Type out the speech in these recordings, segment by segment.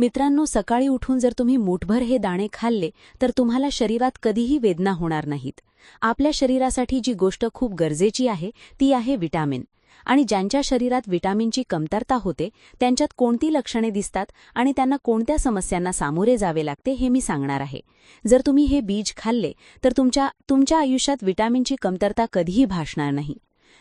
मित्रांनो, सकाळी उठून जर तुम्ही मूठभर हे दाणे खाल्ले तर तुम्हाला शरीरात कधीही वेदना होणार नाहीत. आपल्या शरीरासाठी जी गोष्ट खूप गरजेची आहे ती आहे विटामिन. आणि ज्यांच्या शरीरात विटामिनची कमतरता होते त्यांच्यात कोणती लक्षणे दिसतात आणि त्यांना कोणत्या समस्यांना सामोरे जावे लागते हे मी सांगणार आहे. जर तुम्ही हे बीज खाल्ले तर तुमच्या आयुष्यात विटामिनची कमतरता कधीही भासणार नाही.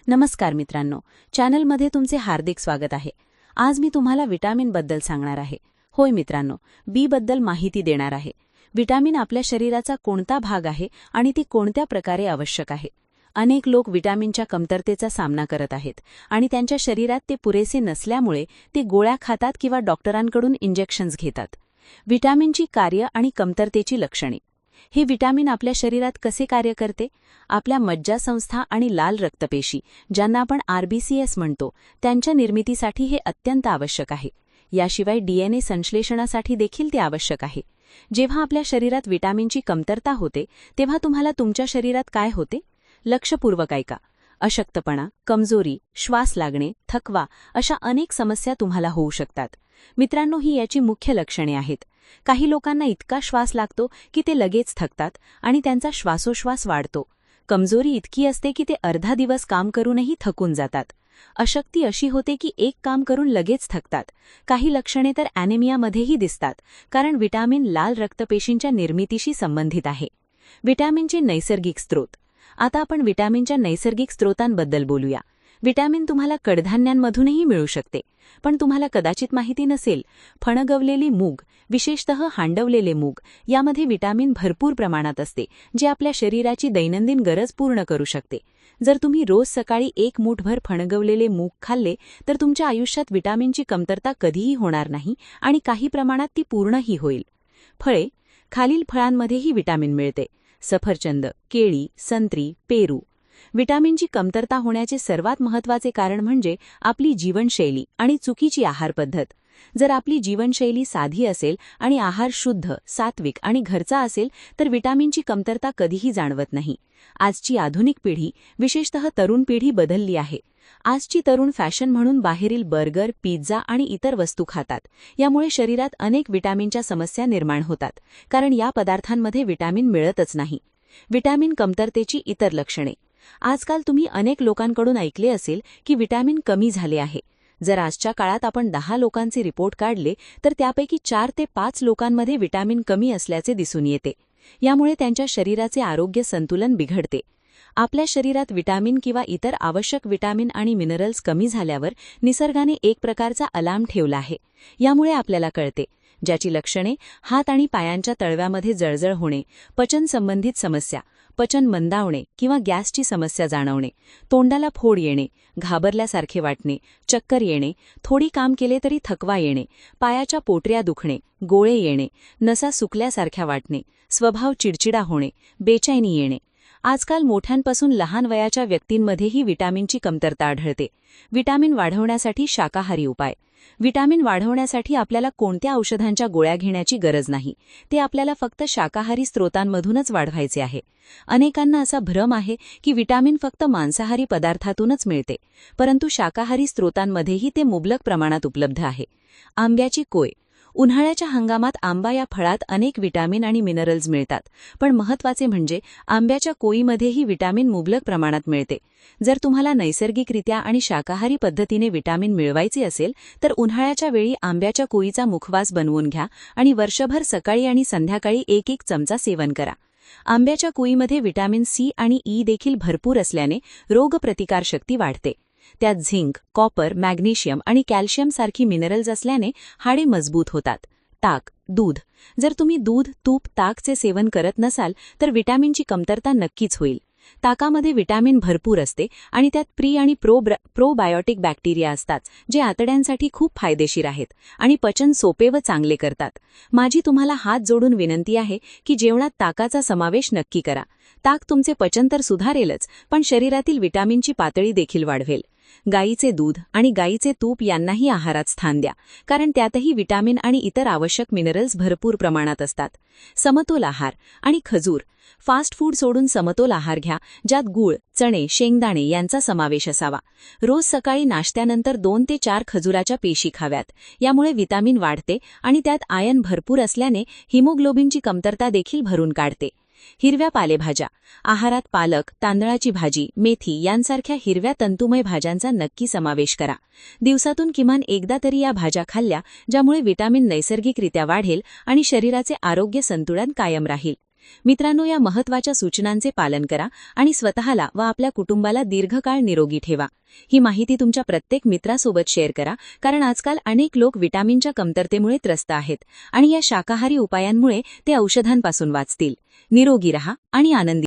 नमस्कार मित्रांनो, चॅनलमध्ये तुमचे हार्दिक स्वागत आहे. आज मी तुम्हाला विटामिनबद्दल सांगणार आहे. होय मित्रांनो, बी बद्दल माहिती देणार आहे. विटामिन आपल्या शरीराचा कोणता भाग आहे आणि ती कोणत्या प्रकारे आवश्यक आहे. अनेक लोक विटामिनच्या कमतरतेचा सामना करत आहेत आणि त्यांच्या शरीरात ते पुरेसे नसल्यामुळे ते गोळ्या खातात किंवा डॉक्टरांकडून इंजेक्शन्स घेतात. विटामिनची कार्य आणि कमतरतेची लक्षणे. हे विटामिन आपल्या शरीरात कसे कार्य करते? आपल्या मज्जासंस्था आणि लाल रक्तपेशी, ज्यांना आपण आरबीसीएस म्हणतो, त्यांच्या निर्मितीसाठी हे अत्यंत आवश्यक आहे. याशिवाय डीएनए संश्लेषणासाठी देखील ते आवश्यक आहे. जेव्हा आपल्या शरीरात विटामिनची कमतरता होते तेव्हा तुम्हाला तुमच्या शरीरात काय होते? लक्षपूर्वक ऐका. अशक्तपणा, कमजोरी, श्वास लागणे, थकवा अशा अनेक समस्या तुम्हाला होऊ शकतात. मित्रांनो, ही याची मुख्य लक्षणे आहेत. काही लोकांना इतका श्वास लागतो की ते लगेच थकतात आणि त्यांचा श्वासोश्वास वाढतो. कमजोरी इतकी असते की ते अर्धा दिवस काम करूनही थकून जातात. अशक्ती अशी होते की एक काम करून लगेच थकतात. काही लक्षणे तर ॲनेमियामध्येही दिसतात, कारण विटामिन लाल रक्तपेशींच्या निर्मितीशी संबंधित आहे. विटामिनचे नैसर्गिक स्रोत. आता आपण विटामिनच्या नैसर्गिक स्रोतांबद्दल बोलूया. विटामिन तुम्हाला कडधान्यांमधूनही मिळू शकते, पण तुम्हाला कदाचित माहिती नसेल, फणगवलेली मूग, विशेषतः हांडवलेले मूग, यामध्ये विटामिन भरपूर प्रमाणात असते, जे आपल्या शरीराची दैनंदिन गरज पूर्ण करू शकते. जर तुम्ही रोज सकाळी एक मूठभर फणगवलेले मूग खाल्ले तर तुमच्या आयुष्यात विटामिनची कमतरता कधीही होणार नाही आणि काही प्रमाणात ती पूर्णही होईल. फळे. खालील फळांमध्येही विटामिन मिळते: सफरचंद, केळी, संत्री, पेरू. विटामिनची कमतरता होण्याचे सर्वात महत्त्वाचे कारण म्हणजे आपली जीवनशैली आणि चुकीची आहार पद्धत. जर आपली जीवनशैली साधी असेल आणि आहार शुद्ध, सात्विक आणि घरचा असेल तर विटामिनची कमतरता कधीही जाणवत नाही. आजची आधुनिक पिढी, विशेषतः तरुण पिढी बदलली आहे. आजची तरुण फॅशन म्हणून बाहेरील बर्गर, पिझ्झा आणि इतर वस्तू खातात. यामुळे शरीरात अनेक विटामिनच्या समस्या निर्माण होतात, कारण या पदार्थांमध्ये विटामिन मिळतच नाही. विटामिन कमतरतेची इतर लक्षणे. आजकाल तुम्ही अनेक लोकांकडून ऐकले असेल की विटामिन कमी झाले आहे. जर आजच्या काळात आपण 10 लोकांचे रिपोर्ट काढले तर त्यापैकी 4 ते 5 लोकांमध्ये विटामिन कमी असल्याचे दिसून येते. यामुळे त्यांच्या शरीराचे आरोग्य संतुलन बिघडते. आपल्या शरीरात विटामिन किंवा इतर आवश्यक विटामिन आणि मिनरल्स कमी झाल्यावर निसर्गाने एक प्रकारचा अलार्म ठेवला आहे. यामुळे आपल्याला कळते. ज्याची लक्षणे: हात आणि पायांच्या तळव्यामध्ये जळजळ होणे, पचन संबंधित समस्या, पचन मंदावणे किंवा गॅसची समस्या जाणवणे, तोंडाला फोड येणे, घाबरल्यासारखे वाटणे, चक्कर येणे, थोडी काम केले तरी थकवा येणे, पायाच्या पोटऱ्या दुखणे, गोळे येणे, नसा सुकल्यासारख्या वाटणे, स्वभाव चिडचिडा होणे, बेचैनी येणे. आजकाल मोठ्यांपासून लहान वयाच्या व्यक्तींमध्येही विटामिनची कमतरता आढळते. विटामिन वाढवण्यासाठी शाकाहारी उपाय. विटामिन वाढवण्यासाठी आपल्याला कोणत्या औषधांच्या गोळ्या घेण्याची गरज नाही. ते आपल्याला फक्त शाकाहारी स्रोतांमधूनच वाढवायचे आहे. अनेकांना असा भ्रम आहे की विटामिन फक्त मांसाहारी पदार्थातूनच मिळते, परंतु शाकाहारी स्रोतांमध्येही ते मुबलक प्रमाणात उपलब्ध आहे. आंब्याची कोय. उन्हाळ्याच्या हंगामात आंबा या फळात अनेक विटामिन आणि मिनरल्स मिळतात, पण महत्त्वाचे म्हणजे आंब्याच्या कोईमध्येही विटामिन मुबलक प्रमाणात मिळते. जर तुम्हाला नैसर्गिकरित्या आणि शाकाहारी पद्धतीने विटामिन मिळवायचे असेल तर उन्हाळ्याच्या वेळी आंब्याच्या कोईचा मुखवास बनवून घ्या आणि वर्षभर सकाळी आणि संध्याकाळी 1-1 चमचा सेवन करा. आंब्याच्या कोईमध्ये विटामिन सी आणि ई देखील भरपूर असल्याने रोगप्रतिकारशक्ती वाढते. त्यात झिंक, कॉपर, मॅग्नेशियम आणि कॅल्शियम सारखी मिनरल्स असल्याने हाडे मजबूत होतात. ताक, दूध. जर तुम्ही दूध, तूप, ताकचे सेवन करत नसाल तर विटामिनची कमतरता नक्कीच होईल. ताकामध्ये विटामिन भरपूर असते आणि त्यात प्री आणि प्रोबायोटिक बॅक्टेरिया असतात, जे आतड्यांसाठी खूप फायदेशीर आहेत आणि पचन सोपे व चांगले करतात. माझी तुम्हाला हात जोडून विनंती आहे की जेवणात ताकाचा समावेश नक्की करा. ताक तुमचे पचन तर सुधारेलच, पण शरीरातील विटामिनची पातळी देखील वाढवेल. गाईचे दूध आणि गाईचे तूप यांनाही आहारात स्थान द्या, कारण त्यातही विटामिन आणि इतर आवश्यक मिनरल्स भरपूर प्रमाणात असतात. समतोल आहार आणि खजूर. फास्ट फूड सोडून समतोल आहार घ्या, ज्यात गूळ, चणे, शेंगदाणे यांचा समावेश असावा. रोज सकाळी नाश्त्यानंतर 2 ते 4 खजुराच्या पेशी खाव्यात. यामुळे विटामिन वाढते आणि त्यात आयर्न भरपूर असल्याने हिमोग्लोबिनची कमतरता देखील भरून काढते. हिरव्या पालेभाज्या. आहारात पालक, तांदळाची भाजी, मेथी यांसारख्या हिरव्या तंतुमय भाज्यांचा नक्की समावेश करा. दिवसातून किमान एकदा तरी या भाज्या खाल्ल्या, ज्यामुळे विटामिन नैसर्गिकरित्या वाढेल आणि शरीराचे आरोग्य संतुलन कायम राहील. मित्रांनो, या महत्त्वाच्या सूचनांचे पालन करा आणि स्वतःला व आपल्या कुटुंबाला दीर्घकाळ निरोगी ठेवा. ही माहिती तुमच्या प्रत्येक मित्रासोबत शेअर करा, कारण आजकाल अनेक लोक विटामिनच्या कमतरतेमुळे त्रस्त आहेत आणि या शाकाहारी उपायांमुळे ते औषधांपासून वाचतील. निरोगी रहा आणि आनंदी